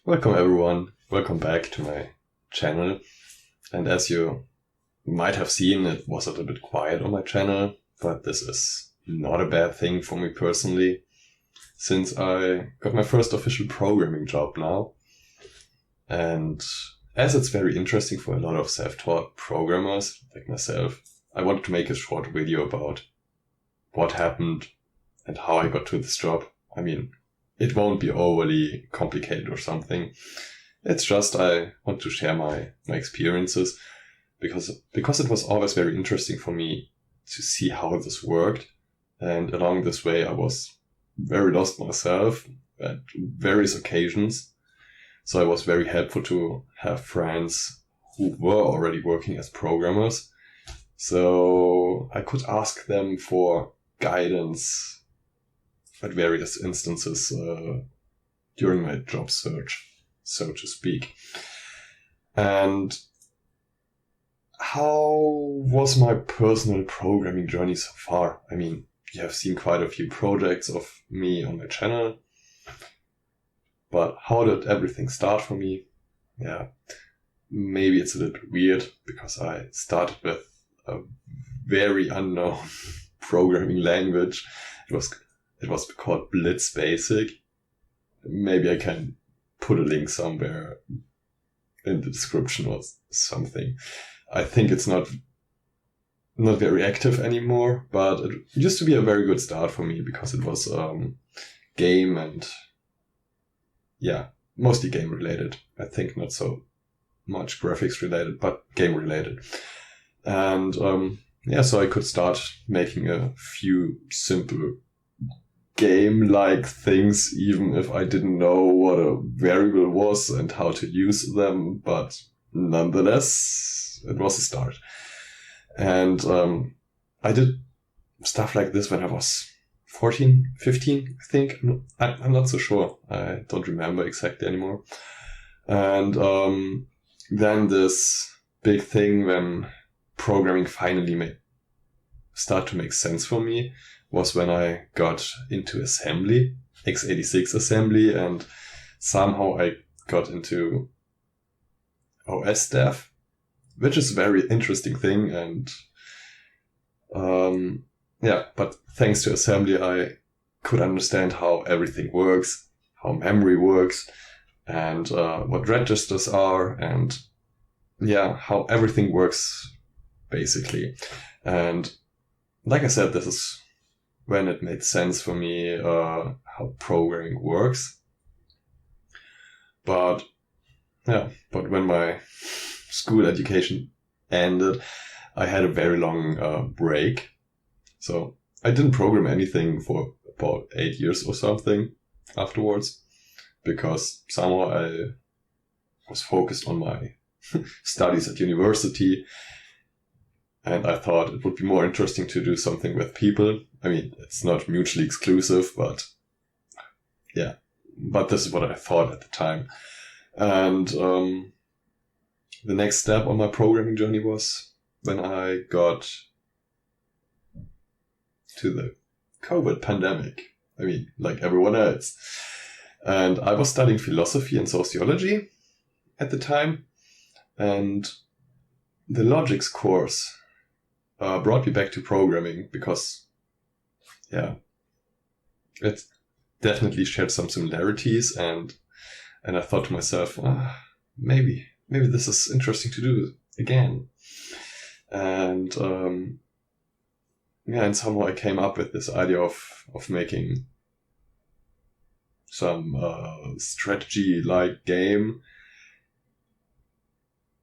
Welcome everyone, welcome back to my channel. And as you might have seen, it was a little bit quiet on my channel, but this is not a bad thing for me personally, since I got my first official programming job now. And as it's very interesting for a lot of self-taught programmers like myself, I wanted to make a short video about what happened and how I got to this job. I mean, it won't be overly complicated or something. It's just I want to share my experiences because it was always very interesting for me to see how this worked. And along this way, I was very lost myself at various occasions. So it was very helpful to have friends who were already working as programmers. So I could ask them for guidance at various instances during my job search, so to speak. And how was my personal programming journey so far? I mean, you have seen quite a few projects of me on my channel, but how did everything start for me? Yeah, maybe it's a little bit weird because I started with a very unknown programming language. It was called Blitz Basic. Maybe I can put a link somewhere in the description or something. I think it's not very active anymore, but it used to be a very good start for me because it was game and mostly game related. I think not so much graphics related, but game related. And so I could start making a few simple game-like things, even if I didn't know what a variable was and how to use them, but nonetheless, it was a start. And I did stuff like this when I was 14, 15, I think. I'm not so sure. I don't remember exactly anymore. And then this big thing when programming finally start to make sense for me was when I got into assembly, x86 assembly, and somehow I got into OS dev, which is a very interesting thing. And but thanks to assembly, I could understand how everything works, how memory works, and what registers are, and how everything works basically. And like I said, this is when it made sense for me how programming works. But when my school education ended, I had a very long break. So I didn't program anything for about 8 years or something afterwards, because somehow I was focused on my studies at university. And I thought it would be more interesting to do something with people. I mean, it's not mutually exclusive, but this is what I thought at the time. And the next step on my programming journey was when I got to the COVID pandemic. I mean, like everyone else. And I was studying philosophy and sociology at the time. And the logics course brought me back to programming because, it definitely shared some similarities, and I thought to myself, maybe this is interesting to do again. And and somehow I came up with this idea of making some strategy-like game.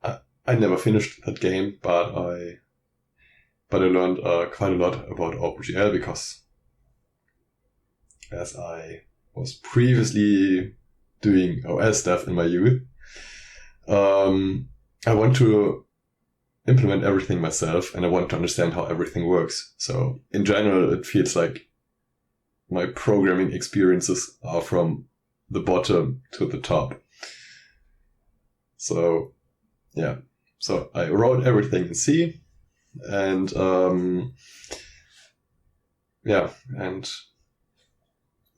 I never finished that game, but I learned quite a lot about OpenGL because as I was previously doing OS stuff in my youth, I want to implement everything myself and I want to understand how everything works. So in general, it feels like my programming experiences are from the bottom to the top. So so I wrote everything in C. And and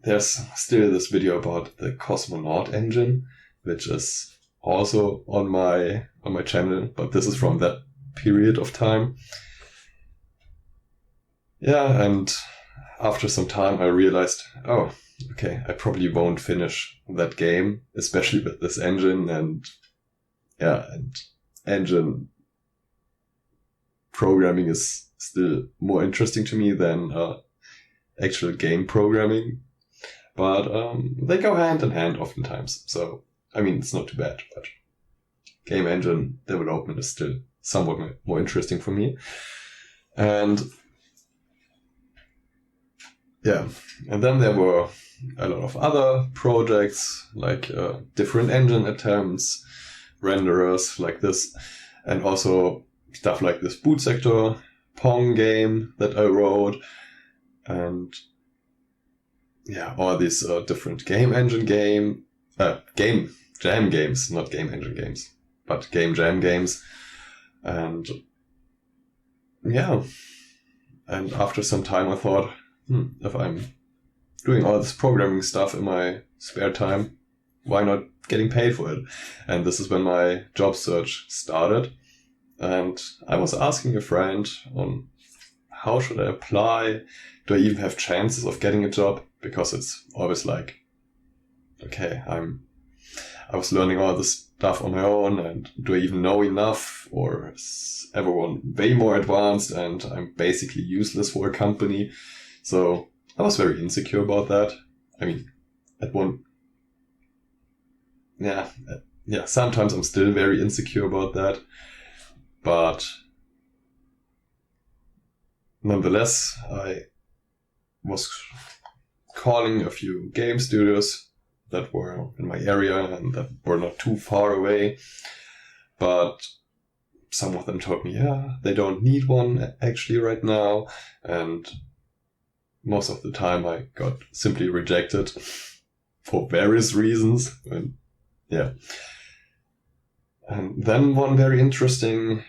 there's still this video about the Cosmonaut engine, which is also on my channel, but this is from that period of time. Yeah, and after some time I realized, oh, okay, I probably won't finish that game, especially with this engine, and engine programming is still more interesting to me than actual game programming. But they go hand in hand oftentimes. So, I mean, it's not too bad, but game engine development is still somewhat more interesting for me. And yeah, and then there were a lot of other projects, like different engine attempts, renderers like this, and also stuff like this Boot Sector Pong game that I wrote, and yeah, all these different game jam games, not game engine games, but game jam games. And yeah, and after some time I thought, if I'm doing all this programming stuff in my spare time, why not getting paid for it? And this is when my job search started. And I was asking a friend on how should I apply? Do I even have chances of getting a job? Because it's always like, okay, I was learning all this stuff on my own, and do I even know enough? Or is everyone way more advanced and I'm basically useless for a company? So I was very insecure about that. I mean, sometimes I'm still very insecure about that. But nonetheless, I was calling a few game studios that were in my area and that were not too far away. But some of them told me, they don't need one actually right now. And most of the time I got simply rejected for various reasons. And yeah. And then one very interesting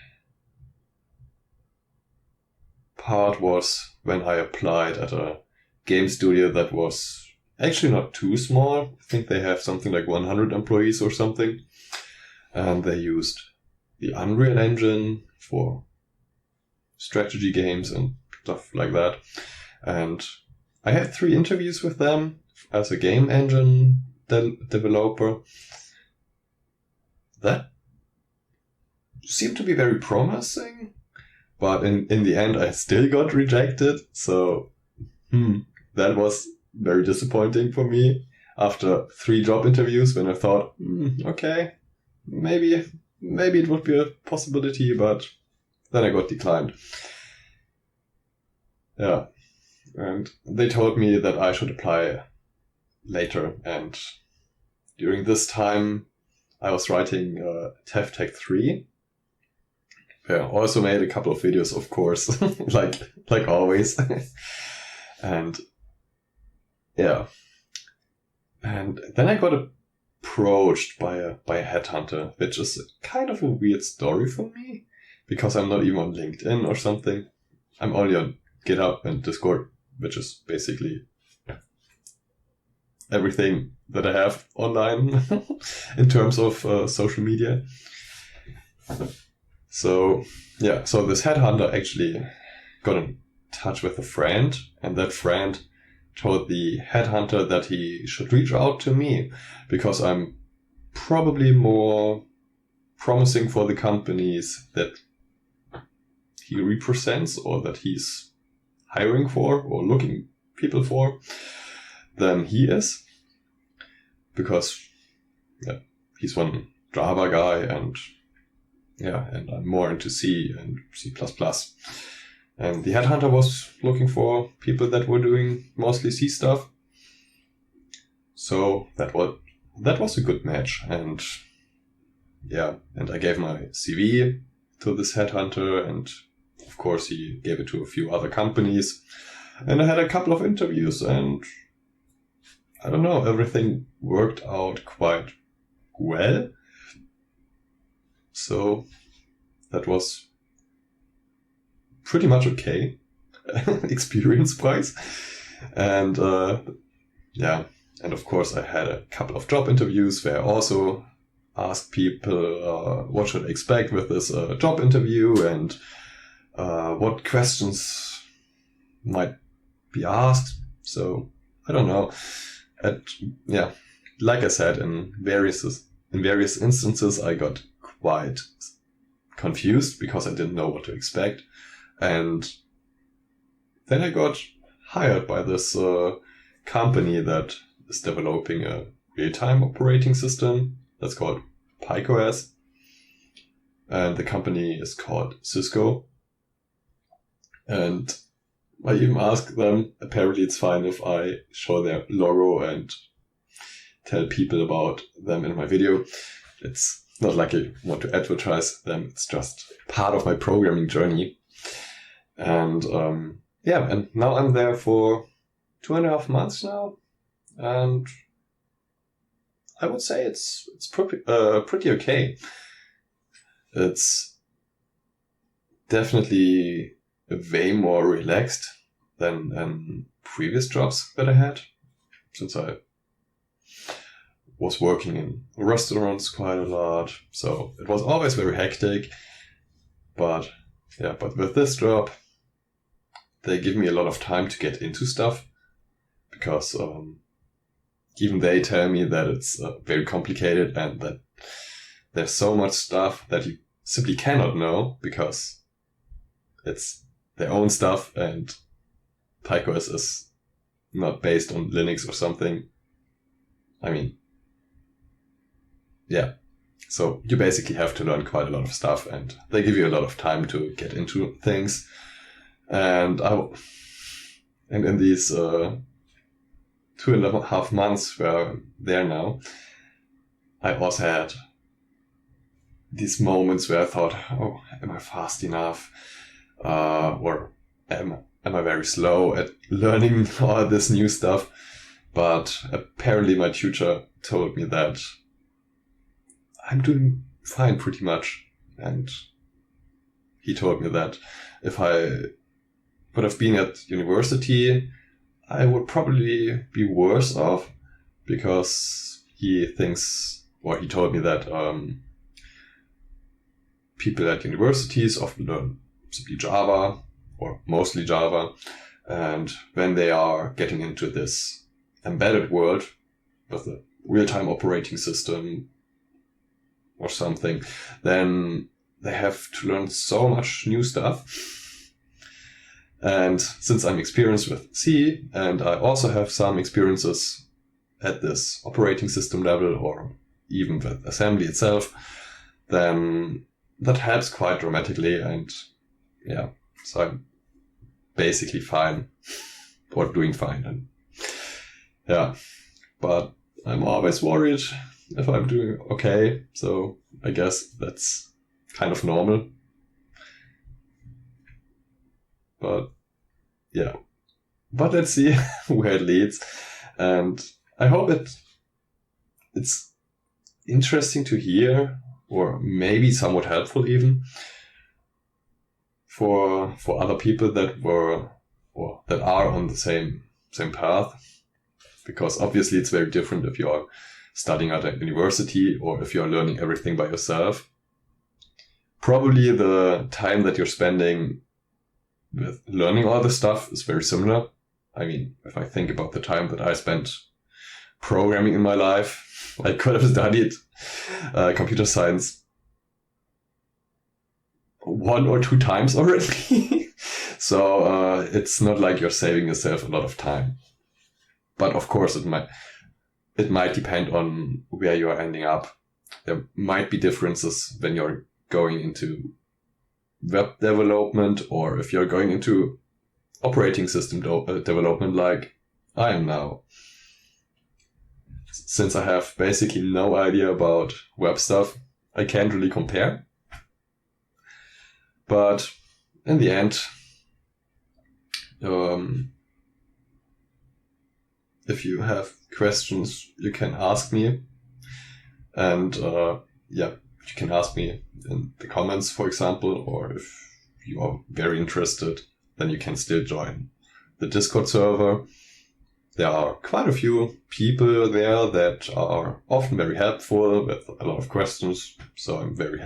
part was when I applied at a game studio that was actually not too small. I think they have something like 100 employees or something. And they used the Unreal Engine for strategy games and stuff like that. And I had 3 interviews with them as a game engine developer. That seemed to be very promising, but in the end I still got rejected. So that was very disappointing for me after 3 job interviews, when I thought, okay, maybe it would be a possibility, but then I got declined. Yeah, and they told me that I should apply later, and during this time I was writing TEFTech 3. Yeah, also made a couple of videos, of course, like always. And yeah. And then I got approached by a headhunter, which is kind of a weird story for me, because I'm not even on LinkedIn or something. I'm only on GitHub and Discord, which is basically everything that I have online in terms of social media. So this headhunter actually got in touch with a friend, and that friend told the headhunter that he should reach out to me because I'm probably more promising for the companies that he represents or that he's hiring for or looking people for than he is, because he's one Java guy and I'm more into C and C++. And the headhunter was looking for people that were doing mostly C stuff. So that was a good match. And I gave my CV to this headhunter, and of course he gave it to a few other companies. And I had a couple of interviews, and I don't know, everything worked out quite well. So that was pretty much okay, experience-wise. And And of course, I had a couple of job interviews where I also asked people what should I expect with this job interview and what questions might be asked. So I don't know. Yeah, like I said, in various instances, I got quite confused because I didn't know what to expect. And then I got hired by this company that is developing a real-time operating system that's called PikeOS. And the company is called Cisco. And I even asked them, apparently it's fine if I show their logo and tell people about them in my video. It's not like I want to advertise them, it's just part of my programming journey. And and now I'm there for 2.5 months now. And I would say it's pretty okay. It's definitely way more relaxed than previous jobs that I had, since I was working in restaurants quite a lot. So it was always very hectic. But with this job, they give me a lot of time to get into stuff, because even they tell me that it's very complicated and that there's so much stuff that you simply cannot know because it's their own stuff and PikeOS is not based on Linux or something. I mean, yeah. So you basically have to learn quite a lot of stuff and they give you a lot of time to get into things. And in these 2.5 months where I'm there now, I also had these moments where I thought, oh, am I fast enough? Or am I very slow at learning all this new stuff? But apparently my tutor told me that I'm doing fine pretty much. And he told me that if I would have been at university, I would probably be worse off, because he told me that people at universities often learn simply Java, or mostly Java, and when they are getting into this embedded world with a real-time operating system or something, then they have to learn so much new stuff. And since I'm experienced with C, and I also have some experiences at this operating system level, or even with assembly itself, then that helps quite dramatically. And yeah, so I'm basically fine, or doing fine. And yeah, but I'm always worried if I'm doing okay. So I guess that's kind of normal. But yeah, but let's see where it leads. And I hope it's interesting to hear, or maybe somewhat helpful even, for other people that were, or that are on the same path. Because obviously it's very different if you're studying at a university or if you're learning everything by yourself. Probably the time that you're spending with learning all this stuff is very similar. I mean, if I think about the time that I spent programming in my life, I could have studied computer science 1 or 2 times already. So it's not like you're saving yourself a lot of time. But of course, it might depend on where you are ending up. There might be differences when you're going into web development, or if you're going into operating system development like I am now. Since I have basically no idea about web stuff, I can't really compare. But in the end, if you have questions, you can ask me. And you can ask me in the comments, for example, or if you are very interested, then you can still join the Discord server. there are quite a few people there that are often very helpful with a lot of questions. So I'm very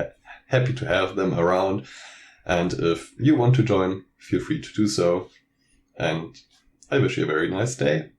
happy to have them around. And if you want to join, feel free to do so. And I wish you a very nice day.